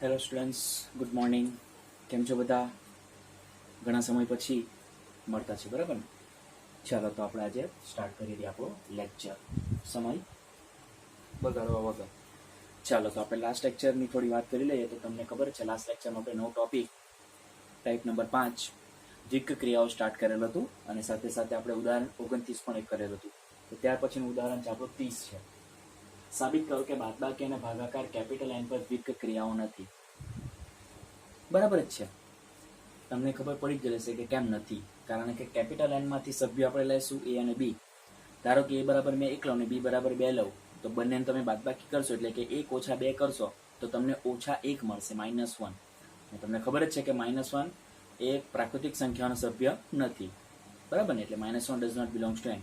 Hello students, good morning. કેમ છો બધા? ઘણા સમય પછી મળતા છે, બરાબર ને? ચાલો તો આપણે આજે સ્ટાર્ટ કરી દઈએ આપણો લેક્ચર સમય બગાડવા વગર. ચાલો તો આપણે લાસ્ટ લેક્ચરની થોડી વાત કરી લઈએ. તો તમને ખબર છે, લાસ્ટ લેક્ચરમાં આપણે નવો ટોપિક ટાઈપ નંબર 5 દ્વિક ક્રિયાઓ સ્ટાર્ટ કરેલું હતું અને સાથે સાથે આપણે ઉદાહરણ 29 પણ એક કરેલું હતું. તો ત્યાર પછીનું ઉદાહરણ છે આપણું 30 છે. સાબિત કરો કે બાદબાકી અને ભાગાકાર કેપિટલ એન પર દ્વિક ક્રિયાઓ નથી. બરાબર જ છે. તમને ખબર પડી જ જશે કે કેમ નથી. કારણ કે કેપિટલ એન માંથી સભ્યો આપણે લઈશું એ અને બી. ધારો કે એ બરાબર મેં 1 લઉં ને બી બરાબર 2 લઉં, તો બંનેને તમે બાદબાકી કરશો એટલે કે 1 ઓછા 2 કરશો તો તમને ઓછા 1 મળશે, -1. તમને ખબર જ છે કે -1 એ પ્રાકૃતિક સંખ્યાનો સભ્ય નથી, બરાબર ને? એટલે -1 does not belongs to N.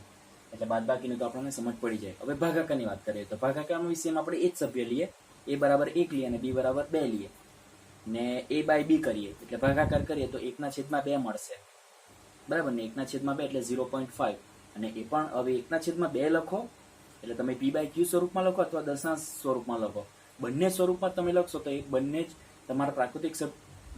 એટલે બાદબાકીનું તો આપણને સમજ પડી જાય. હવે ભાગાકારની વાત કરીએ તો ભાગાકારના વિષયમાં આપણે એ જ સભ્ય લઈએ, એ બરાબર 1 લઈએ અને બી બરાબર 2 લઈએ ને a બાય બી કરીએ એટલે ભાગાકાર કરીએ તો 1/2 મળશે, બરાબર ને? 1/2 એટલે 0.5. અને એ પણ હવે 1/2 લખો એટલે તમે p બાય ક્યુ સ્વરૂપમાં લખો અથવા દશાંશ સ્વરૂપમાં લખો. બંને સ્વરૂપમાં તમે લખશો તો એ બંને જ તમારા પ્રાકૃતિક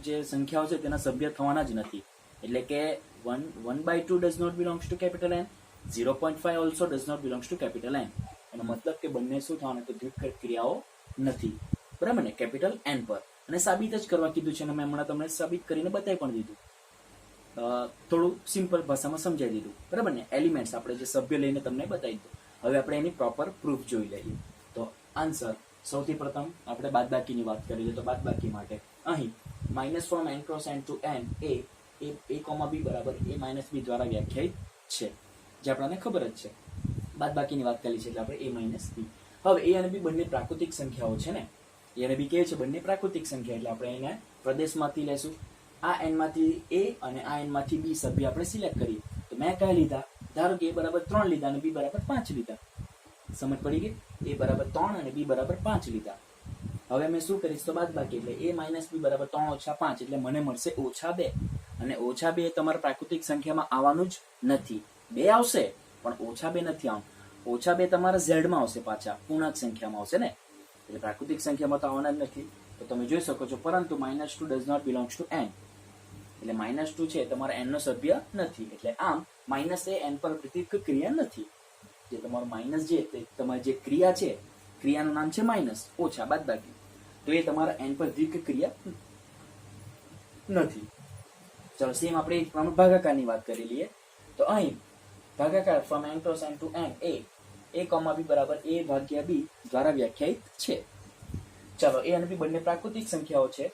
જે સંખ્યાઓ છે તેના સભ્ય થવાના જ નથી. એટલે કે 1/2 does not belongs to capital N, 0.5 also does not belongs to capital N. એનો મતલબ કે બંને શું થવાના? તો દ્વિક ક્રિયાઓ નથી, બરાબર ને? કેપિટલ એન પર. અને સાબિત જ કરવા કીધું છે અને મેં હમણાં તમને સાબિત કરીને બતાવી પણ દીધું. થોડું સિમ્પલ ભાષામાં સમજાવી દીધું, બરાબર ને? એલિમેન્ટ્સ આપણે જે સભ્ય લઈને તમને બતાવી દીધું. હવે આપણે એની પ્રોપર પ્રૂફ જોઈ લઈએ. તો આન્સર સૌથી પ્રથમ આપણે બાદબાકીની વાત કરી લઈએ. તો બાદબાકી માટે અહીં minus from n cross n to n એ a, b બરાબર a - b દ્વારા વ્યાખ્યાયિત છે, જે આપણને ખબર જ છે. બાદબાકીની વાત કરી છે એટલે આપણે a - b. હવે a અને b બંને પ્રાકૃતિક સંખ્યાઓ છે ને? એ અને બી કેવી છે? બંને પ્રાકૃતિક સંખ્યા. એટલે આપણે એને પ્રદેશમાંથી લેશું. આ n માંથી a અને આ n માંથી b સભ્ય આપણે સિલેક્ટ કરીએ. તો મેં કઈ લીધા? ધારો કે a બરાબર 3 લીધા અને b બરાબર 5 લીધા. સમજ પડી ગઈ? a બરાબર 3 અને b બરાબર 5 લીધા. હવે મેં શું કરીશ? તો બાદબાકી એટલે a - b બરાબર 3 ઓછા 5 એટલે મને મળશે -2. અને -2 તમારા પ્રાકૃતિક સંખ્યામાં આવવાનું જ નથી. 2 આવશે પણ -2 નથી આવવાનું. -2 તમારા z માં આવશે, પાછા પૂર્ણાંક સંખ્યામાં આવશે ને? એટલે પ્રાકૃતિક સંખ્યામાં તો આવવાના જ નથી. તો તમે જોઈ શકો છો. પરંતુ -2 does not belongs to n. એટલે -2 છે તમારા n નો સભ્ય નથી. એટલે આમ માઇનસ એ n પર દ્વિક ક્રિયા નથી. જે તમારું માઇનસ જે તમારી જે ક્રિયા છે, ક્રિયાનું નામ છે માઇનસ, ઓછા, બાદબાકી. તો એ તમારા n પર દ્વિક ક્રિયા નથી. ચલો સેમ આપણે એક પ્રમાણે ભાગાકારની વાત કરી લઈએ. તો અહીં ભાગાકાર from n cross n to n એ a, b બરાબર a ભાગ્યા b દ્વારા વ્યાખ્યાયિત છે. ચાલો, a અને b બંને પ્રાકૃતિક સંખ્યાઓ છે.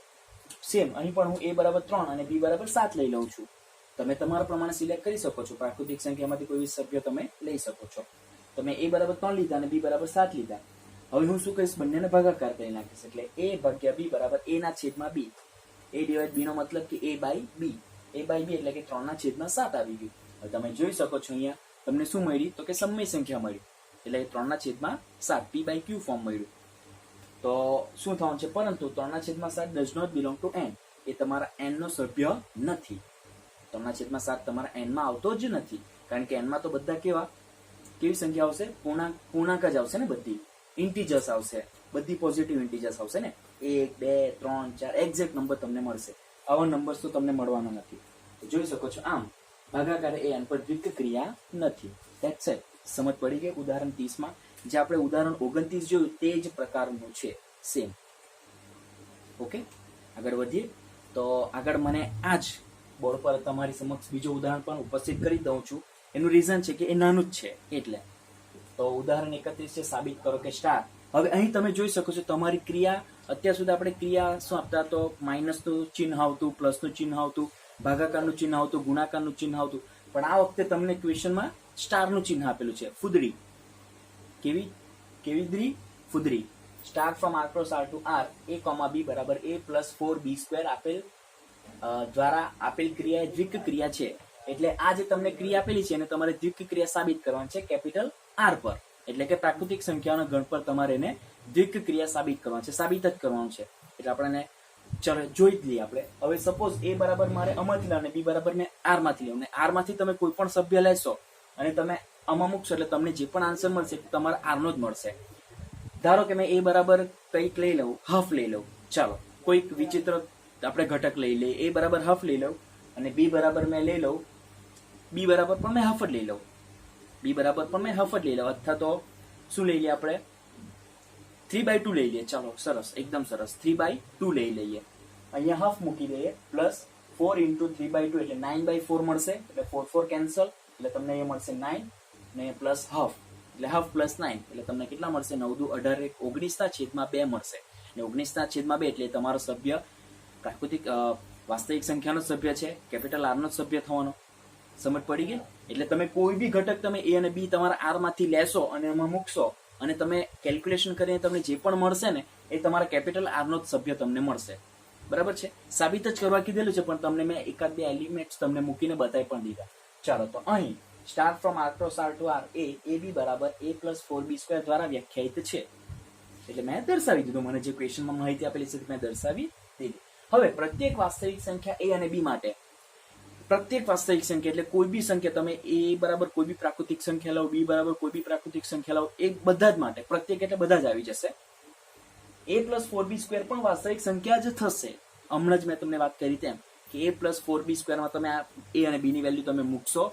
સેમ અહીં પણ હું a બરાબર 3 અને b બરાબર 7 લઈ લઉં છું. તમે તમારા પ્રમાણે સિલેક્ટ કરી શકો છો. પ્રાકૃતિક સંખ્યામાંથી કોઈ સભ્ય તમે લઈ શકો છો. તમે a બરાબર 3 લીધા અને b બરાબર 7 લીધા. હવે હું શું કરીશ? બંનેને ભાગાકાર કરી નાખીશ. એટલે a ભાગ્યા b બરાબર a ના છેદમાં b. a ડિવાઇડ b નો મતલબ કે a by b. a by b એટલે કે 3 ના છેદમાં 7 આવી ગયું. હવે તમે જોઈ શકો છો અહીંયા તમને શું મળી? તો કે સમય સંખ્યા મળી. એટલે 3 ના છેદમાં 7 p બાય q ફોર્મ મળ્યું. તો શું થવાનું છે? પરંતુ 3 ના છેદમાં 7 does not belong to n. એ તમારા n નો સભ્ય નથી. 3 ના છેદમાં 7 તમારા n માં આવતો જ નથી. કારણ કે n માં તો બધા કેવી સંખ્યા આવશે? પૂર્ણાંક જ આવશે ને? બધી ઇન્ટીજર્સ આવશે, બધી પોઝિટિવ ઇન્ટીજર્સ આવશે ને? 1, 2, 3, 4 એક્ઝેક્ટ નંબર તમને મળશે. આવા નંબર્સ તો તમને મળવાના નથી. તો જોઈ શકો છો આમ ભાગાકાર એ n પર દ્વિક ક્રિયા નથી. That's it. સમજ પડી ગઈ? ઉદાહરણ 30 માં જે આપણે ઉદાહરણ 29 જોયું તે જ પ્રકારનું છે, સેમ. ઓકે, આગળ વધીએ. તો આગળ મને આ જ બોર્ડ પર તમારી સમક્ષ બીજો ઉદાહરણ પણ ઉપસ્થિત કરી દઉં છું. એનું રીઝન છે કે એ નાનું જ છે એટલે. તો ઉદાહરણ 31 છે, સાબિત કરો કે સ્ટાર. હવે અહીં તમે જોઈ શકો છો તમારી ક્રિયા. અત્યાર સુધી આપણે ક્રિયા શું આપતા? તો માઇનસનું ચિહ્ન આવતું, પ્લસનું ચિહ્ન આવતું, ભાગાકારનું ચિહ્ન આવતું, ગુણાકારનું ચિહ્ન આવતું. પણ આ વખતે તમને ક્વેશ્ચનમાં સ્ટારનું ચિહ્ન આપેલું છે. ફુદડી. કેવી ફુદરી. Star from r cross r to r a, b બરાબર a પ્લસ 4b² આપેલ દ્વારા આપેલ ક્રિયા એ દ્વિક ક્રિયા છે. એટલે આ જે તમને ક્રિયા આપેલી છે એને તમારે દ્વિક ક્રિયા સાબિત કરવાની છે કેપિટલ R પર. એટલે કે પ્રાકૃતિક સંખ્યાઓના ગણ પર તમારે એને દ્વિક ક્રિયા સાબિત કરવાની છે. સાબિત જ કરવાનું છે. એટલે આપણને ચલો જોઈ જ લઈએ આપણે. હવે સપોઝ a બરાબર મારે આમાંથી લેવાનું, b બરાબર મેં r માંથી લેવું. અને r માંથી તમે કોઈ પણ સભ્ય લેશો અને તમે આમાં મૂકશો એટલે તમને જે પણ આન્સર મળશે તમારા r નો જ મળશે. ધારો કે મેં a બરાબર કંઈક લઈ લઉં, હાફ લઈ લઉં. ચાલો, કોઈક વિચિત્ર આપણે ઘટક લઈ લઈએ, a બરાબર હાફ લઈ લઉં અને b બરાબર મેં લઈ લઉં, b બરાબર પણ મેં હાફ જ લઈ લઉં, b બરાબર પણ મેં હાફ જ લઈ લઉં, અથવા તો શું લઈ લઈએ આપણે 3/2 લઈ લઈએ. ચાલો સરસ, એકદમ સરસ, 3/2 લઈ લઈએ. અહીંયા હાફ મૂકી દઈએ, પ્લસ 4 × 3/2 એટલે 9/4 મળશે, એટલે 4 કેન્સલ, એટલે તમને અહીંયા મળશે 9 ને પ્લસ હાફ એટલે હાફ પ્લસ 9 એટલે તમને કેટલા મળશે? 9 × 18 19/2 મળશે. અને 19/2 એટલે તમારો સભ્ય પ્રાકૃતિક વાસ્તવિક સંખ્યાનો સભ્ય છે, કેપિટલ આર નો સભ્ય થવાનો. સમજ પડી ગઈ? એટલે તમે કોઈ બી ઘટક તમે a અને b તમારા આર માંથી લેશો અને એમાં મૂકશો અને તમે કેલ્ક્યુલેશન કરીને તમને જે પણ મળશે ને એ તમારા કેપિટલ આર નો સભ્ય તમને મળશે. બરાબર છે? સાબિત જ કરવા કીધેલું છે, પણ તમને મેં એકાદ બે એલિમેન્ટ્સ તમને મૂકીને બતાવી પણ દીધા. ચાલો તો અહીં start from r cross r to r ab બરાબર a + 4b² દ્વારા વ્યાખ્યાયિત છે. એટલે મેં દર્શાવી દીધું, મને જે ક્વેશ્ચનમાં માહિતી આપેલી છે મેં દર્શાવી દીધી. હવે પ્રત્યેક વાસ્તવિક સંખ્યા a અને b માટે, પ્રત્યેક વાસ્તવિક સંખ્યા એટલે કોઈ બી સંખ્યા તમે a બરાબર કોઈ બી પ્રાકૃતિક સંખ્યા લાવો, b બરાબર કોઈ બી પ્રાકૃતિક સંખ્યા લાવો, એ બધા જ માટે પ્રત્યેક એટલે બધા જ આવી જશે. a + 4b² પણ વાસ્તવિક સંખ્યા જ થશે. હમણાં જ મેં તમને વાત કરી તેમ કે a + 4b² માં તમે a અને b ની વેલ્યુ તમે મૂકશો,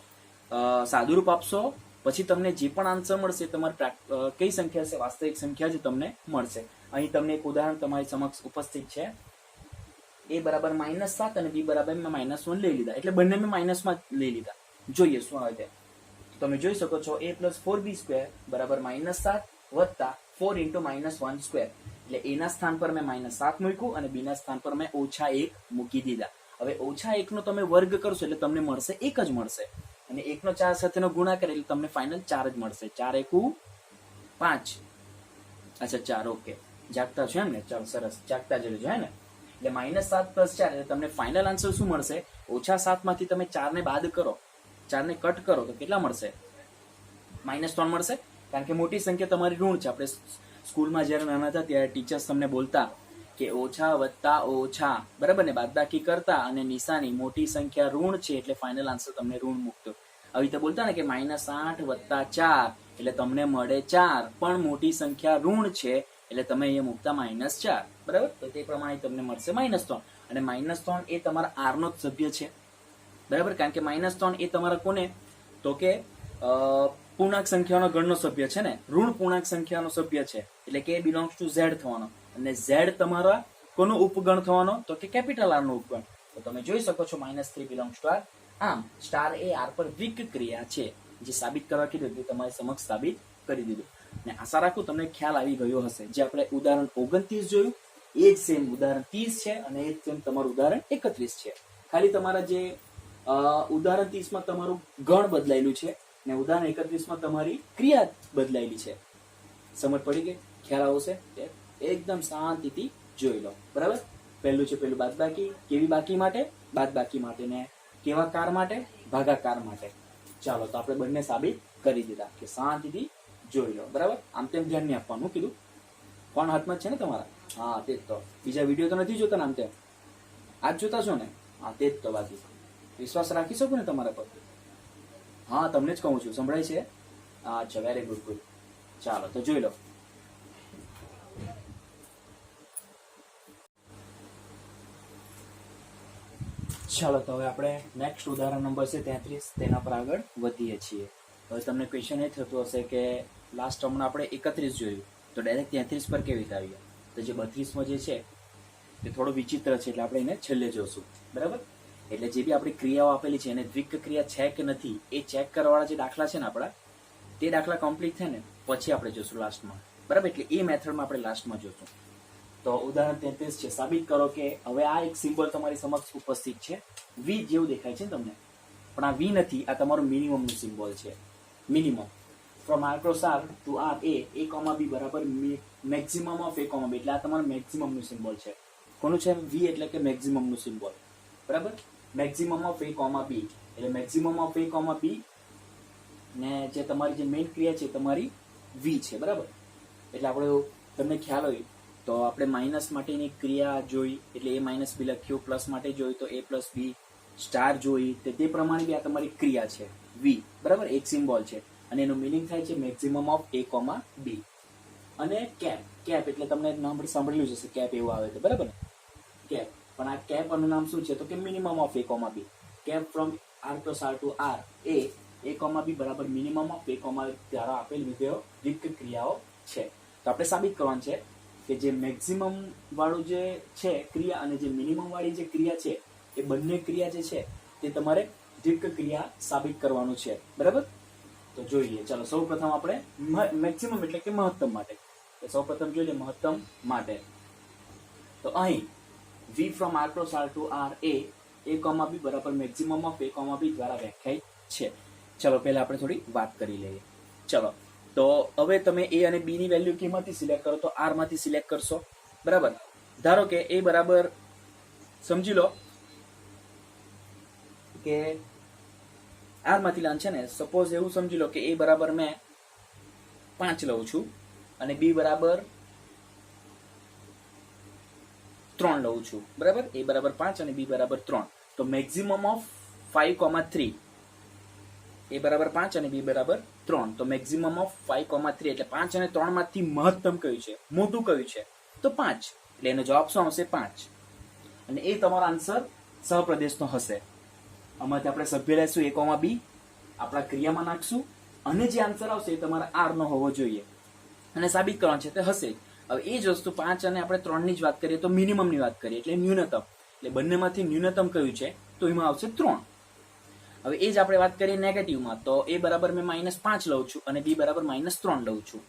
સાદુરૂપ આપશો, પછી તમને જે પણ આન્સર મળશે તમારી કઈ સંખ્યા છે? વાસ્તવિક સંખ્યા જ તમને મળશે. અહીં તમને એક ઉદાહરણ તમારી સમક્ષ ઉપસ્થિત છે. a બરાબર -7 અને b બરાબર મેં -1 લઈ લીધા, એટલે બંને મેં માઇનસમાં લઈ લીધા. જોઈએ શું આવે તે. તમે જોઈ શકો છો a + 4b² બરાબર -7 વત્તા 4 × -1². એટલે a ના સ્થાન પર મેં -7 મૂક્યું અને b ના સ્થાન પર મેં -1 મૂકી દીધા. હવે -1 નો તમે વર્ગ કરશો એટલે તમને મળશે 1 જ મળશે, અને 1 નો 4 સાથેનો ગુણાકાર એટલે તમને ફાઇનલ 4 જ મળશે. 4 × 1 = 5. અચ્છા 4, ઓકે, જાગતા છો એમ ને? ચાલો સરસ, જાગતા જ રહેજો હે ને. એટલે -7 + 4 એટલે તમને ફાઇનલ આન્સર શું મળશે? -7 માંથી તમે 4 ને બાદ કરો, 4 ને કટ કરો તો કેટલા મળશે? -3 મળશે. કારણ કે મોટી સંખ્યા તમારી ઋણ છે. આપણે સ્કૂલમાં જ્યારે નાના હતા ત્યારે ટીચર્સ તમને બોલતા કે ઓછા વત્તા ઓછા, બરાબર ને, બાદબાકી કરતા અને નિશાની મોટી સંખ્યા ઋણ છે એટલે ફાઇનલ આન્સર તમને ઋણ મૂકતો. આવી રીતે બોલતા ને કે -8 + 4 એટલે તમને મળે 4, પણ મોટી સંખ્યા ઋણ છે એટલે તમે અહીંયા મૂકતા -4, બરાબર? તો તે પ્રમાણે તમને મળશે -3. અને -3 એ તમારા આર નો જ સભ્ય છે, બરાબર? કારણ કે -3 એ તમારા કોને? તો કે પૂર્ણાંક સંખ્યાનો ગણનો સભ્ય છે ને, ઋણ પૂર્ણાંક સંખ્યાનો સભ્ય છે, એટલે કે બિલોંગ્સ ટુ z થવાનો. અને z તમારા કોનો ઉપગણ થવાનો? તો કે કેપિટલ આર નો ઉપગણ. તો તમે જોઈ શકો છો -3 બિલોંગ્સ ટુ r. આમ સ્ટાર એ આર પર વીક ક્રિયા છે. જે સાબિત કરવા કીધું તે તમારી સમક્ષ સાબિત કરી દીધું. અને આશા રાખું તમને ખ્યાલ આવી ગયો હશે. જે આપણે ઉદાહરણ 29 જોયું એ જ સેમ ઉદાહરણ 30 છે અને એ જ સેમ તમારું ઉદાહરણ 31 છે. ખાલી તમારા જે ઉદાહરણ 30 માં તમારું ગણ બદલાયેલું છે ને ઉદાહરણ 31 માં તમારી ક્રિયા બદલાયેલી છે. સમજ પડી ગઈ? ખ્યાલ આવશે? એકદમ શાંતિથી જોઈ લો, બરાબર? પહેલું છે પેલું બાદબાકી. કેવી બાકી માટે? બાદબાકી માટે. ને કેવા કાર માટે? ભાગાકાર માટે. ચાલો તો આપણે બંને સાબિત કરી દીધા કે શાંતિથી જોઈ લો, બરાબર? આમ તેમ ધ્યાન નહીં આપવાનું. કીધું ફોન હાથમાં જ છે ને તમારા? હા તે જ તો. બીજા વિડીયો તો નથી જોતા ને? આમ તેમ આજ જોતા છો ને? હા તે જ તો. બાકી વિશ્વાસ રાખી શકો ને તમારા પર? હા તમને જ કહું છું. સંભળાય છે? અચ્છા, વેરી ગુડ ગુડ. ચાલો તો જોઈ લો. ચાલો તો હવે આપણે નેક્સ્ટ ઉદાહરણ નંબર છે 33, તેના પર આગળ વધીએ છીએ. હવે તમને ક્વેશ્ચન એ થતું હશે કે લાસ્ટ હમણાં આપણે 31 જોયું તો ડાયરેક્ટ 33 પર કેવી રીતે આવ્યા? તો જે 32માં જે છે તે થોડો વિચિત્ર છે, એટલે આપણે એને છેલ્લે જોશું, બરાબર? એટલે જે બી આપણી ક્રિયાઓ આપેલી છે એને દ્વિક ક્રિયા છે કે નથી એ ચેક કરવાવાળા જે દાખલા છે ને આપણા, તે દાખલા કમ્પ્લીટ થાય ને પછી આપણે જોશું લાસ્ટમાં, બરાબર? એટલે એ મેથડમાં આપણે લાસ્ટમાં જોશું. તો ઉદાહરણ 33 છે. સાબિત કરો કે હવે આ એક સિમ્બોલ તમારી સમક્ષ ઉપસ્થિત છે. વી જેવું દેખાય છે તમને, પણ આ વી નથી, આ તમારું મિનિમમનું સિમ્બોલ છે. Minimum from r cross r to r a, b બરાબર મેક્સિમમ ઓફ a, b. એટલે આ તમારું મેક્સિમમનું સિમ્બોલ છે. કોનું છે? વી એટલે કે મેક્સિમમનું સિમ્બોલ, બરાબર? મેક્સિમમ ઓફ a, b એટલે મેક્સિમમ ઓફ a, b ને જે તમારી જે મેઇન ક્રિયા છે તમારી વી છે, બરાબર? એટલે આપણે તમને ખ્યાલ હોય તો આપણે માઇનસ માટેની ક્રિયા જોઈ એટલે a - b લખ્યું, પ્લસ માટે જોઈ તો a + b સ્ટાર જોઈ, તે પ્રમાણે બી આ તમારી ક્રિયા છે વી, બરાબર? એક સિમ્બોલ છે અને એનું મિનિંગ થાય છે મેક્સિમમ ઓફ a, b. અને કેપ એટલે તમને નામ સાંભળેલું જ હશે, કેપ એવું આવે છે, બરાબર? કેપ, પણ આ કેપ આનું નામ શું છે તો કે minimum of a, b. Cap from r + r to r એ a, b બરાબર મિનિમમ ઓફ a, દ્વારા આપેલ વિધેયો દ્વિક ક્રિયાઓ છે. તો આપણે સાબિત કરવાનું છે કે જે મેક્સિમમ વાળું જે છે ક્રિયા અને જે મિનિમમ વાળી જે ક્રિયા છે એ બંને ક્રિયા જે છે તે તમારે દ્વિક ક્રિયા સાબિત કરવાનું છે. બરાબર? તો જોઈએ, ચાલો સૌપ્રથમ આપણે મેક્સિમમ એટલે કે મહત્તમ માટે. તો સૌપ્રથમ જોઈએ મહત્તમ માટે. તો અહીં v from r + r to r એ a, b બરાબર મેક્સિમમ ઓફ a, b દ્વારા વ્યાખ્યાયિત છે. ચલો પહેલા આપણે થોડી વાત કરી લઈએ. ચલો તો હવે તમે a અને b ની વેલ્યુ કેમાંથી સિલેક્ટ કરો તો r માંથી સિલેક્ટ કરશો. બરાબર? ધારો કે a બરાબર સમજી લો કે r માંથી લાન છે ને, સપોઝ એવું સમજી લો કે a બરાબર મેં 5 લઉં છું અને b બરાબર 3 લઉં છું. બરાબર? a બરાબર 5 અને b બરાબર 3. તો મેક્સિમમ ઓફ 5, 3. a બરાબર 5 અને b બરાબર 3. તો મેક્સિમમ ઓફ 5, 3 એટલે 5 અને 3 માંથી મહત્તમ કયું છે, મોટું કયું છે તો 5. એટલે એનો જવાબ શું આવશે? 5. અને એ તમારો આન્સર સહપ્રદેશનો હશે. આમાંથી આપણે સભ્ય લેશું a, b, આપણા ક્રિયામાં નાખશું અને જે આન્સર આવશે એ તમારા r નો હોવો જોઈએ અને સાબિત કરવાનું છે તે હશે. હવે એ જ વસ્તુ 5 અને આપણે 3 ની જ વાત કરીએ તો મિનિમમ ની વાત કરીએ એટલે ન્યૂનતમ. એટલે બંનેમાંથી ન્યૂનતમ કયું છે તો એમાં આવશે 3. હવે એ જ આપણે વાત કરીએ નેગેટિવમાં તો a બરાબર મેં -5 લઉં છું અને b બરાબર -3 લઉં છું.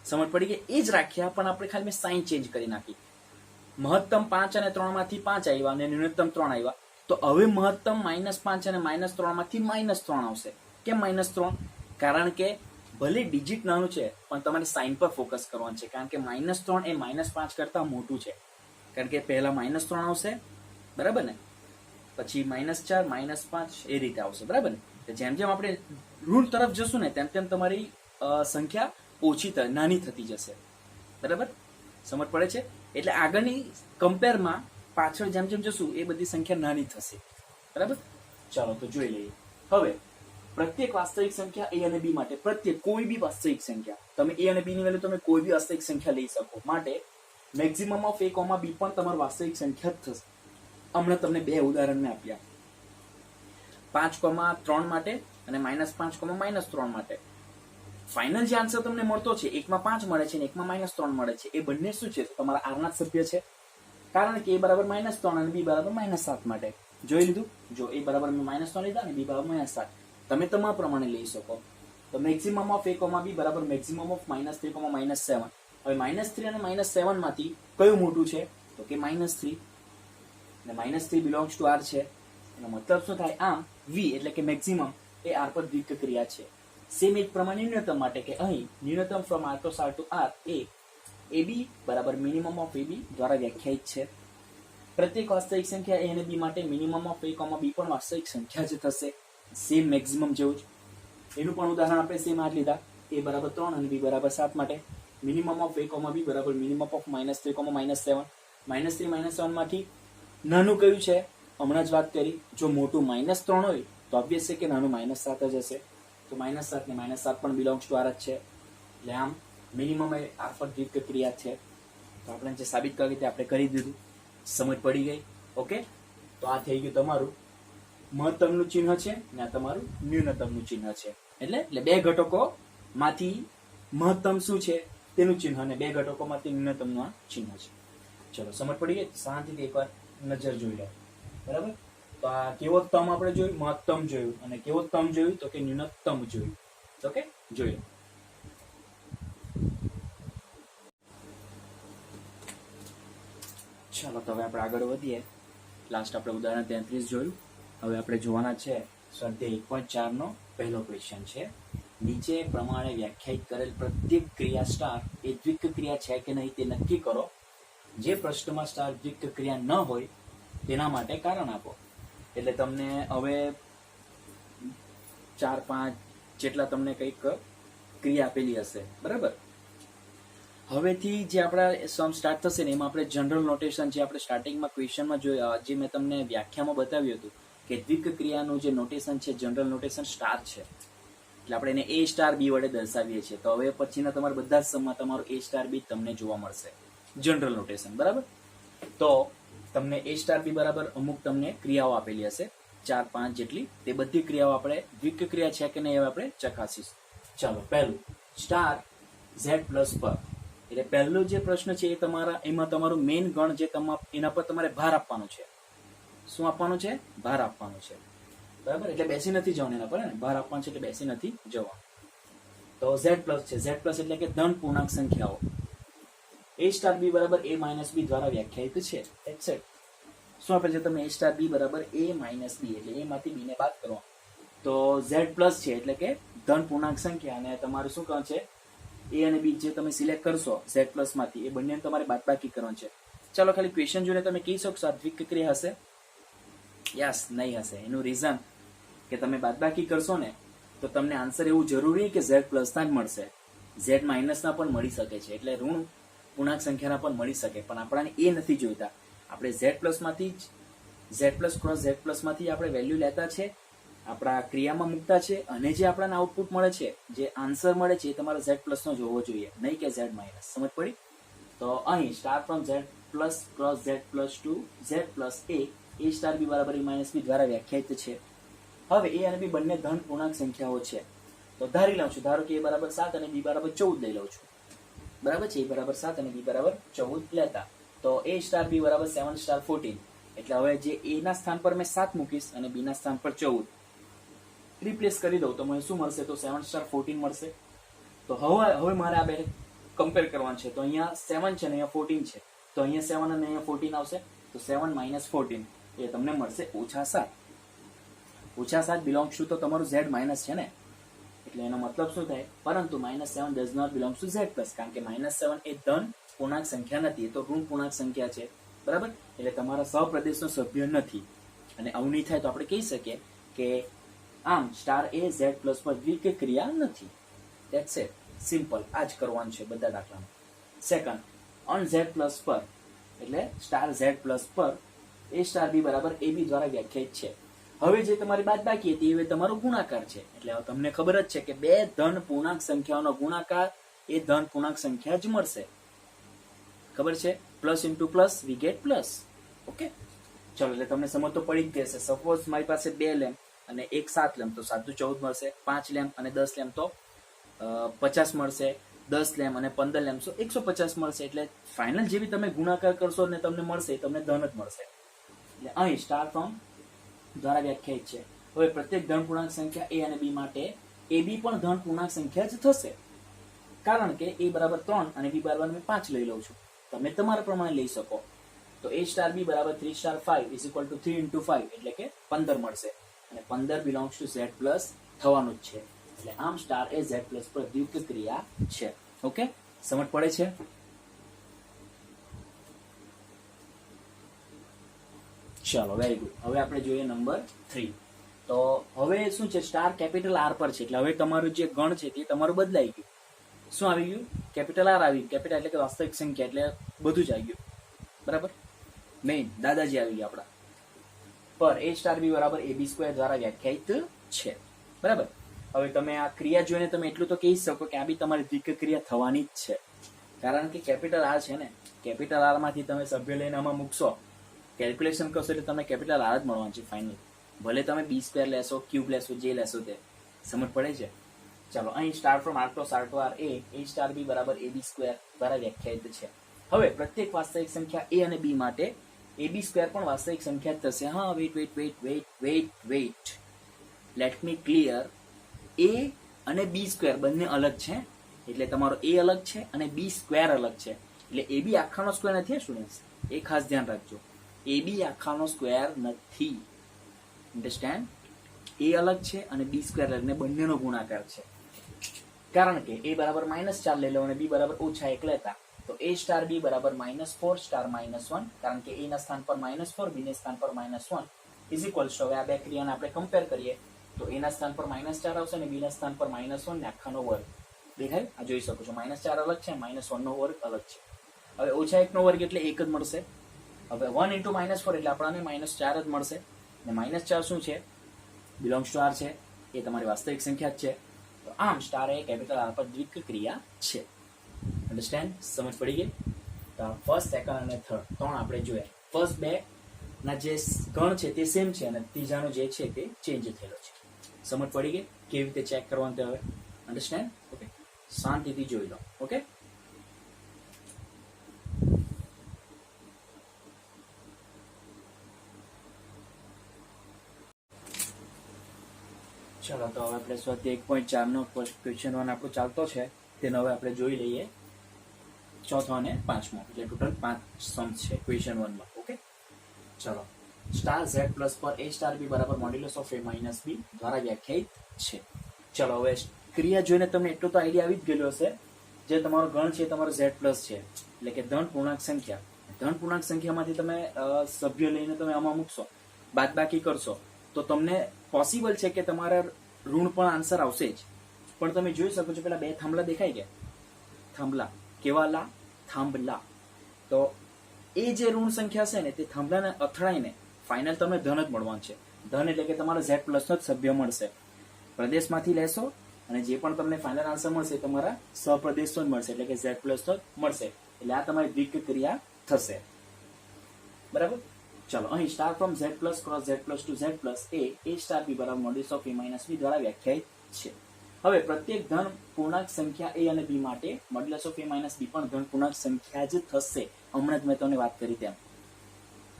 સમજ પડી ગઈ? એ જ રાખ્યા પણ આપણે ખાલી મેં સાઇન ચેન્જ કરી નાખી. મહત્તમ 5 અને 3 માંથી 5 આવ્યા અને ન્યૂનતમ 3 આવ્યા. તો હવે મહત્તમ -5 અને -3 માંથી -3 આવશે. કેમ -3? કારણ કે ભલે ડિજિટ નાનું છે પણ તમારે સાઇન પર ફોકસ કરવાનું છે. કારણ કે -3 એ -5 કરતા મોટું છે. કારણ કે પહેલા -3 આવશે. બરાબર ને? પછી -4, -5 એ રીતે આવશે. બરાબર ને? જેમ જેમ આપણે ઋણ તરફ જશું ને તેમ તેમ તમારી સંખ્યા ઓછી નાની થતી જશે. બરાબર? સમજ પડે છે? એટલે આગળની કમ્પેરમાં પાછળ જેમ જેમ જશું એ બધી સંખ્યા નાની થશે. બરાબર? ચાલો તો જોઈ લઈએ. હવે પ્રત્યેક વાસ્તવિક સંખ્યા a અને b માટે, પ્રત્યેક કોઈ બી વાસ્તવિક સંખ્યા, તમે a અને b ની વેલ્યુ તમે કોઈ બી વાસ્તવિક સંખ્યા લઈ શકો. માટે મેક્સિમમ ઓફ a, b પણ તમારું વાસ્તવિક સંખ્યા જ થશે. હમણાં તમને બે ઉદાહરણ મેં આપ્યા, 5,3 માટે અને -5, -3 માટે. ફાઇનલ જે આન્સર તમને મળતો છે, એકમાં 5 મળે છે અને એકમાં -3 મળે છે, એ બંને શું છે? તમારા r ના સભ્ય છે. કારણ કે a બરાબર -3 અને b બરાબર -7 માટે. જોઈ લીધું? જો a બરાબર મેં -3 લીધા અને b બરાબર -7. તમે તમારા પ્રમાણે લઈ શકો. તો મેક્સિમમ ઓફ a, b બરાબર મેક્સિમમ ઓફ -3, -7. હવે -3 અને -7 માંથી કયું મોટું છે તો કે -3. અને -3 બિલોંગ્સ ટુ r છે. એનો મતલબ શું થાય? આમ v એટલે કે મેક્સિમમ એ r પર દ્વિક ક્રિયા છે. સેમ એક પ્રમાણે ન્યૂનતમ માટે કે અહીં ન્યૂનતમ from r + r to r A ab બરાબર મિનિમમ ઓફ ab દ્વારા વ્યાખ્યાયિત છે. પ્રત્યેક વાસ્તવિક સંખ્યા a અને b માટે મિનિમમ ઓફ a, b પણ વાસ્તવિક સંખ્યા જ થશે. સેમ મેક્સિમમ જેવું જ. એનું પણ ઉદાહરણ આપણે સેમ આ જ લીધા. a બરાબર 3 અને b બરાબર 7 માટે મિનિમમ ઓફ a, b બરાબર મિનિમમ ઓફ -3, -7. -3, -7 માંથી નાનું કયું છે? હમણાં જ વાત કરી. જો મોટું -3 હોય તો ઓબ્વિયસ છે કે નાનું -7 જ હશે. તો -7 ને -7 પણ બિલોંગ્સ ટુ r જ છે. એટલે આમ મિનિમમ એ r પર દ્વિક ક્રિયા છે. તો આપણે જે સાબિત કરવી તે આપણે કરી દીધું. સમજ પડી ગઈ? ઓકે. તો આ થઈ ગયું તમારું મહત્તમનું ચિહ્ન છે ને આ તમારું ન્યૂનતમનું ચિહ્ન છે. એટલે બે ઘટકો માંથી મહત્તમ શું છે તેનું ચિહ્ન અને બે ઘટકો માંથી ન્યૂનતમનું ચિહ્ન છે. ચલો સમજ પડી ગઈ? શાંતિથી એકવાર નજર જોઈ લો. બરાબર? તો આ કેવો તમ આપણે જોયું? મહત્તમ જોયું. અને કેવો તમ જોયું તો કે ન્યૂનતમ જોયું. ઓકે, જોઈ લો. ચાલો તો હવે આપણે આગળ વધીએ. લાસ્ટ આપણે ઉદાહરણ 33 જોયું. હવે આપણે જોવાના છે સ્વાધ્યાય 1.4 નો પહેલો ક્વેશ્ચન છે. નીચે પ્રમાણે વ્યાખ્યાયિત કરેલ પ્રત્યેક ક્રિયા સ્ટાર એ દ્વિક ક્રિયા છે કે નહીં તે નક્કી કરો. જે પ્રશ્નમાં સ્ટાર દ્વિક ક્રિયા ન હોય તેના માટે કારણ આપો. એટલે તમને હવે 4-5 જેટલા તમને કંઈક ક્રિયા આપેલી હશે. બરાબર? હવેથી જે આપણા સમ સ્ટાર્ટ થશે ને એમાં આપણે જનરલ નોટેશન જે આપણે સ્ટાર્ટિંગમાં ક્વેશ્ચનમાં જોયા, જે મેં તમને વ્યાખ્યામાં બતાવ્યું હતું કે દ્વિક ક્રિયાનું જે નોટેશન છે જનરલ નોટેશન સ્ટાર છે. એટલે આપણે એને a સ્ટાર b વડે દર્શાવીએ છીએ. તો હવે પછીના તમારા બધા જ સમમાં તમારું a સ્ટાર b તમને જોવા મળશે જનરલ નોટેશન. બરાબર? તો તમને A સ્ટાર B બરાબર અમુક તમને ક્રિયાઓ આપેલી હશે 4-5 જેટલી, તે બધી ક્રિયાઓ આપણે દ્વિક ક્રિયા છે કે નહીં હવે આપણે ચકાસીશું. ચાલો, પહેલું સ્ટાર Z પ્લસ પર, એટલે પહેલો જે પ્રશ્ન છે એ એમાં તમારું મેઇન ગણ જે એના પર તમારે ભાર આપવાનો છે. શું આપવાનું છે? ભાર આપવાનો છે. બરાબર, એટલે બેસી નથી જવાનું એના પર, ને ભાર આપવાનો છે એટલે બેસી નથી જવાનું. તો Z પ્લસ છે, Z પ્લસ એટલે કે ધન પૂર્ણાંક સંખ્યાઓ. A સ્ટાર B બરાબર A માઇનસ B દ્વારા વ્યાખ્યાયિત છે. એક્સેપ્ટ. શું આપે છે તમે? A સ્ટાર B બરાબર A માઇનસ B, એટલે A માંથી B ને બાદ કરો તો Z પ્લસ છે એટલે કે ધન પૂર્ણાંક સંખ્યા, અને તમારું શું કહે છે? A અને B જે તમે સિલેક્ટ કરશો Z પ્લસ માંથી, એ બંને તમારે બાદબાકી કરવાનું છે. ચાલો, ખાલી ક્વેશ્ચન જોઈને તમે કહી શકશો આ દ્વિક ક્રિયા હશે? યસ, નહીં હશે. એનું રીઝન કે તમે બાદબાકી કરશો ને તો તમને આન્સર એવું જરૂરી કે Z પ્લસના જ મળશે. Z માઇનસના પણ મળી શકે છે, એટલે ઋણ પૂર્ણાંક સંખ્યાના પણ મળી શકે, પણ આપણાને એ નથી જોઈતા. આપણે Z પ્લસમાંથી જ Z પ્લસ ક્રોસ Z પ્લસમાંથી આપણે વેલ્યુ લેતા છે, આપણા ક્રિયામાં મૂકતા છે, અને જે આપણને આઉટપુટ મળે છે, જે આન્સર મળે છે, એ તમારે Z પ્લસનો જોવો જોઈએ, નહીં કે Z માઇનસ. સમજ પડી? તો અહીં star from Z plus cross Z plus to Z plus A star B બરાબર A માઇનસ B દ્વારા વ્યાખ્યાયિત છે. હવે A અને B બંને ધન પૂર્ણાંક સંખ્યાઓ છે, તો ધારી લઉં છું, ધારો કે A બરાબર 7 અને B બરાબર 14 લઈ લઉં છું. બરાબર છે? A બરાબર 7 અને B બરાબર 14 લેતા, તો A સ્ટાર B બરાબર 7 સ્ટાર 14, એટલે હવે જે A ના સ્થાન પર મેં 7 મૂકીશ અને B ના સ્થાન પર 14 રિપ્લેસ કરી દઉં તો મને શું મળશે? તો 7 સ્ટાર 14 મળશે. તો હવે મારે આ બે કમ્પેર કરવાનું છે. તો અહીંયા 7 છે અને અહીંયા 14 છે, તો અહીંયા 7 અને અહીંયા 14 આવશે, તો 7 માઇનસ 14 એ તમને મળશે -7. -7 બિલોંગ્સ ટુ તો તમારું Z માઇનસ છે ને, એટલે એનો મતલબ શું થાય? પરંતુ -7 does not belongs to Z plus, કારણ કે -7 એ ધન પૂર્ણાંક સંખ્યા નથી, એ તો ઋણ પૂર્ણાંક સંખ્યા છે. બરાબર, એટલે તમારા સહપ્રદેશનો સભ્ય નથી. અને આવું નહીં થાય તો આપણે કહી શકીએ કે આમ સ્ટાર એ Z પ્લસ પર દ્વિક ક્રિયા નથી. That's it, simple. આ જ કરવાનું છે બધા દાખલામાં. સેકન્ડ, ઓન Z પ્લસ પર, એટલે સ્ટાર Z પ્લસ પર A સ્ટાર B બરાબર AB દ્વારા વ્યાખ્યાયિત છે. હવે જે તમારી બાદબાકી હતી એ તમારો ગુણાકાર છે, એટલે હવે તમને ખબર જ છે કે બે ધન પૂર્ણાંક સંખ્યાઓનો ગુણાકાર એ ધન પૂર્ણાંક સંખ્યા જ મળશે. ખબર છે? Plus into plus we get plus. Okay, ચલો, એટલે તમને સમજ તો પડી જ જશે. સપોઝ મારી પાસે 2 લેમ્પ અને 1 7 લેમ્પ, તો 7 × 14 મળશે. 5 લેમ્પ અને 10 લેમ્પ તો 50 મળશે. 10 લેમ્પ અને 15 લેમ્પ તો 150 મળશે. એટલે ફાઇનલ જેવી તમે ગુણાકાર કરશો ને તમને મળશે, તમને ધન જ મળશે. એટલે અહીં સ્ટાર ફ્રોમ દ્વારા વ્યાખ્યાયિત છે. હવે પ્રત્યેક ધન પૂર્ણાંક સંખ્યા A અને B માટે AB પણ ધન પૂર્ણાંક સંખ્યા જ થશે, કારણ કે A બરાબર 3 અને B બરાબર મેં 5 લઈ લઉં છું. તમે તમારા પ્રમાણે લઈ શકો. તો A સ્ટાર B બરાબર 3 સ્ટાર 5 ઇઝ ઇક્વલ ટુ 3 × 5, એટલે કે 15 મળશે, અને 15 બિલોંગ્સ ટુ Z પ્લસ થવાનું જ છે. એટલે આમ સ્ટાર એ Z પ્લસ પર દ્વિક ક્રિયા છે. ઓકે, સમજ પડે છે? ચાલો, વેરી ગુડ. હવે આપણે જોઈએ નંબર 3. તો હવે શું છે? સ્ટાર કેપિટલ R પર છે, એટલે હવે તમારું જે ગણ છે તે તમારું બદલાઈ ગયું. શું આવી ગયું? કેપિટલ R આવી ગયું. કેપિટલ એટલે કે વાસ્તવિક સંખ્યા, એટલે બધું જ આવી ગયું. બરાબર, મેઇન દાદાજી આવી ગયા આપણા પર. A સ્ટાર B બરાબર AB² દ્વારા વ્યાખ્યાયિત છે. બરાબર, હવે તમે આ ક્રિયા જોઈને તમે એટલું તો કહી શકો કે આ બી તમારી દ્વિક ક્રિયા થવાની જ છે, કારણ કે કેપિટલ R છે ને. કેપિટલ R માંથી તમે સભ્ય લઈને આમાં મૂકશો, કેલ્ક્યુલેશન કરશો એટલે તમને કેપિટલ R જ મળવાનું છે ફાઇનલ. ભલે તમે B² લેશો, ક્યુબ લેશો, જે લેશો તે. સમજ પડે છે? ચાલો, અહીં star from R + R * R A star B બરાબર AB² દ્વારા વ્યાખ્યાયિત છે. હવે પ્રત્યેક વાસ્તવિક સંખ્યા A અને B માટે AB² પણ વાસ્તવિક સંખ્યા થશે. હા, wait, let me clear. A અને B² બંને અલગ છે, એટલે તમારો A અલગ છે અને B² અલગ છે. એટલે AB આખાનો સ્ક્વેર નથી સ્ટુડન્ટ્સ, એ ખાસ ધ્યાન રાખજો. AB આખાનો સ્ક્વેર નથી. અન્ડરસ્ટેન્ડ? A અલગ છે અને B² અલગ, ને બંનેનો ગુણાકાર છે. કારણ કે A બરાબર -4 લઈ લો અને B બરાબર -1 લેતા, તો A સ્ટાર B બરાબર -4 સ્ટાર -1, કારણ કે A ના સ્થાન પર -4, B ના સ્થાન પર -1 ઇઝ ઇક્વલ ટુ, હવે આ બે ક્રિયાને આપણે કમ્પેર કરીએ તો A ના સ્થાન પર -4 આવશે અને B ના સ્થાન પર -1 ને આખાનો વર્ગ. દેખાય? આ જોઈ શકો છો, -4 અલગ છે, -1 નો વર્ગ અલગ છે. હવે -1 નો વર્ગ એટલે 1 જ મળશે. હવે 1 × -4 એટલે આપણને -4 જ મળશે. ને -4 શું છે? બિલોંગ્સ ટુ R છે, એ તમારી વાસ્તવિક સંખ્યા જ છે. તો આમ સ્ટાર એ કેપિટલ R પર દ્વિક ક્રિયા છે. અન્ડરસ્ટેન્ડ? સમજ પડી ગઈ? તો ફર્સ્ટ, સેકન્ડ અને થર્ડ 3 આપણે જોયા. ફર્સ્ટ બે ના જે ગણ છે તે સેમ છે અને ત્રીજાનો જે છે તે ચેન્જ થયેલો છે. સમજ પડી ગઈ કેવી રીતે ચેક કરવાનું તે હવે? અન્ડરસ્ટેન્ડ? ઓકે, શાંતિથી જોઈ લો. ઓકે, ચલો તો હવે આપણે સ્વાધ્યાય 1.4 નો ક્વેશ્ચન 1 આપણો ચાલતો છે તેનો હવે આપણે જોઈ લઈએ ચોથો અને પાંચમો, એટલે ટોટલ 5 સમ્સ છે ક્વેશ્ચન 1 માં. ઓકે, ચલો. સ્ટાર ઝેડ પ્લસ પર એ સ્ટાર બી બરાબર modulus of A minus B દ્વારા વ્યાખ્યાયિત છે. ચલો હવે ક્રિયા જોઈને તમને એટલો તો આઈડિયા આવી જ ગયેલો હશે. જે તમારો ગણ છે તમારો ઝેડ પ્લસ છે, એટલે કે ધન પૂર્ણાંક સંખ્યા. ધન પૂર્ણાંક સંખ્યામાંથી તમે સભ્ય લઈને તમે આમાં મૂકશો, બાદબાકી કરશો, તો તમને પોસિબલ છે કે તમારા ઋણ પણ આન્સર આવશે જ. પણ તમે જોઈ શકો છો પેલા બે થાંભલા દેખાય ગયા, થાંભલા કેવા લા? થાંભલા. તો એ જે ઋણ સંખ્યા છે ને તે થાંભલાને અથડાઈને ફાઇનલ તમને ધન જ મળવાનું છે. ધન એટલે કે તમારા ઝેડ પ્લસ નો જ સભ્ય મળશે. પ્રદેશમાંથી લેશો અને જે પણ તમને ફાઇનલ આન્સર મળશે તમારા સહપ્રદેશનો જ મળશે, એટલે કે ઝેડ પ્લસ નો જ મળશે. એટલે આ તમારી દ્વિક ક્રિયા થશે. બરાબર? ચલો અહીં star from Z plus cross Z plus to Z plus A star B બરાબર modulus of A minus B દ્વારા વ્યાખ્યાયિત છે. હવે પ્રત્યેક ધન પૂર્ણાંક સંખ્યા એ અને બી માટે મોડ્યુલસ ઓફ એ માઇનસ બી પણ ધન પૂર્ણાંક સંખ્યા જ થશે. હમણાં જ મેં તમને વાત કરી તેમ.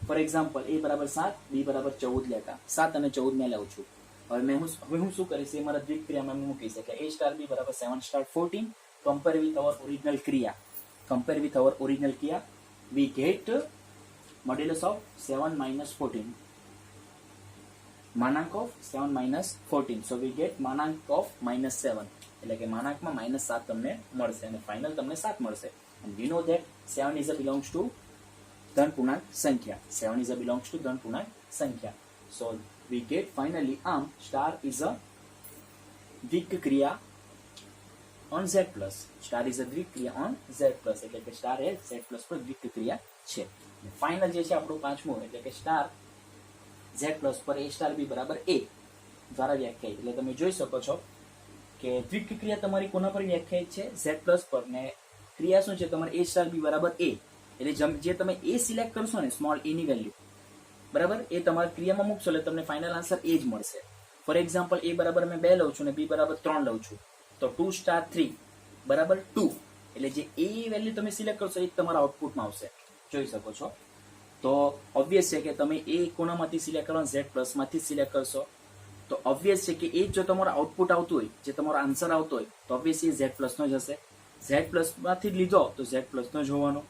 ફોર એક્ઝામ્પલ એ બરાબર 7, બી બરાબર 14 લેતા 7 અને 14 મેં લઉં છું. હવે હું શું કરીશ? એ મારા દ્વિક ક્રિયામાં મૂકીશ એટલે એ સ્ટાર બી બરાબર 7 star 14 compare with our original ક્રિયા. કમ્પેર વિથ અવર ઓરિજિનલ ક્રિયા we get modulus of 7 minus 14, માનાંક of 7 minus 14, so we get માનાંક of -7, એટલે કે માનાંકમાં -7 તમને મળશે અને ફાઇનલ તમને 7 મળશે. and we know that 7 is a belongs to ધન પૂર્ણાંક સંખ્યા. 7 is a belongs to ધન પૂર્ણાંક સંખ્યા. so we get finally star is a દ્વિક ક્રિયા on z plus. Star is a દ્વિક ક્રિયા on z plus, એટલે કે સ્ટાર એ z plus પર દ્વિક ક્રિયા છે. ફાઇનલ જે છે આપણું પાંચમું, એટલે કે સ્ટાર ઝેડ પ્લસ પર એ સ્ટાર બી બરાબર એ દ્વારા વ્યાખ્યાયિત. એટલે તમે જોઈ શકો છો કે દ્વિક ક્રિયા તમારી કોના પર વ્યાખ્યાયિત છે? ઝેડ પ્લસ પર. ને ક્રિયા શું છે તમારે? એ સ્ટાર બી બરાબર એ. એટલે જે તમે એ સિલેક્ટ કરશો ને સ્મોલ એ ની વેલ્યુ બરાબર એ તમારા ક્રિયામાં મૂકશો એટલે તમને ફાઇનલ આન્સર એ જ મળશે. ફોર એક્ઝામ્પલ એ બરાબર મેં 2 લઉં છું ને બી બરાબર 3 લઉં છું, તો 2 સ્ટાર 3 બરાબર 2. એટલે જે એ વેલ્યુ તમે સિલેક્ટ કરશો એ તમારા આઉટપુટમાં આવશે. જોઈ શકો છો. તો ઓબ્વિયસ છે કે તમે એ કોનામાંથી સિલેક્ટ કરવાનો? ઝેડ પ્લસ માંથી સિલેક્ટ કરશો. તો ઓબ્વિયસ છે કે એ જો તમારો આઉટપુટ આવતું હોય, જે તમારો આન્સર આવતો હોય, તો ઓબ્વિયસ એ ઝેડ પ્લસ નો જ હશે. ઝેડ પ્લસ માંથી જ લીધો તો ઝેડ પ્લસ નો જ હોવાનો.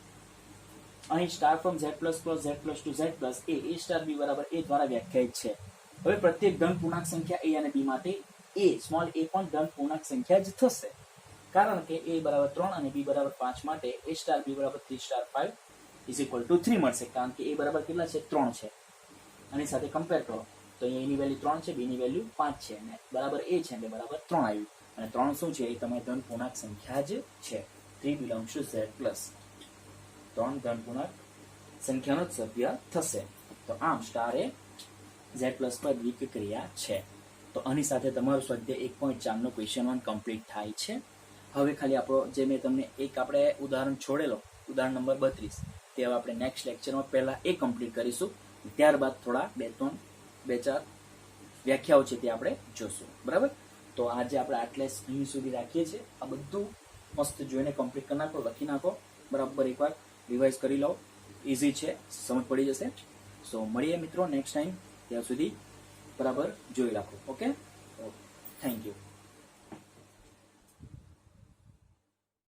અહીં star from Z plus cross Z plus to Z plus A star B બરાબર એ દ્વારા વ્યાખ્યાયિત છે. હવે પ્રત્યેક ધન પૂર્ણાંક સંખ્યા એ અને બી માટે એ સ્મોલ એ પણ ધન પૂર્ણાંક સંખ્યા જ થશે. કારણ કે એ બરાબર 3 અને બી બરાબર 5 માટે એ સ્ટાર બી બરાબર 3 સ્ટાર 5 ઇઝ ઇક્વલ ટુ 3 મળશે. કારણ કે એ બરાબર કેટલા છે? 3 છે. આની સાથે કમ્પેર કરો તો અહીંયા એની વેલ્યુ 3 છે, બી ની વેલ્યુ 5 છે અને બરાબર એ છે એટલે બરાબર 3 આવ્યું. અને 3 શું છે? એ તમારી ધન પૂર્ણાંક સંખ્યા જ છે. 3 belongs to z plus. 3 ધન પૂર્ણાંક સંખ્યાનો જ સભ્ય થશે. તો આમ સ્ટાર એ z પ્લસ પર દ્વિક ક્રિયા છે. તો આની સાથે તમારું સ્વાધ્યાય 1.4 નો ક્વેશ્ચન 1 કમ્પ્લીટ થાય છે. હવે ખાલી આપણો જે મેં તમને એક આપણે ઉદાહરણ છોડેલો, ઉદાહરણ નંબર 32, તે હવે આપણે નેક્સ્ટ લેક્ચરમાં પહેલા એ કમ્પ્લીટ કરીશું. ત્યારબાદ થોડા 2-4 વ્યાખ્યાઓ છે તે આપણે જોશું. બરાબર? તો આજે આપણે આટલે અહીં સુધી રાખીએ છીએ. આ બધું મસ્ત જોઈને કમ્પ્લીટ કરી નાખો, લખી નાખો, બરાબર એકવાર રિવાઇઝ કરી લો. ઇઝી છે, સમજ પડી જશે. સો મળીએ મિત્રો નેક્સ્ટ ટાઈમ. ત્યાં સુધી બરાબર જોઈ રાખો. Okay, thank you.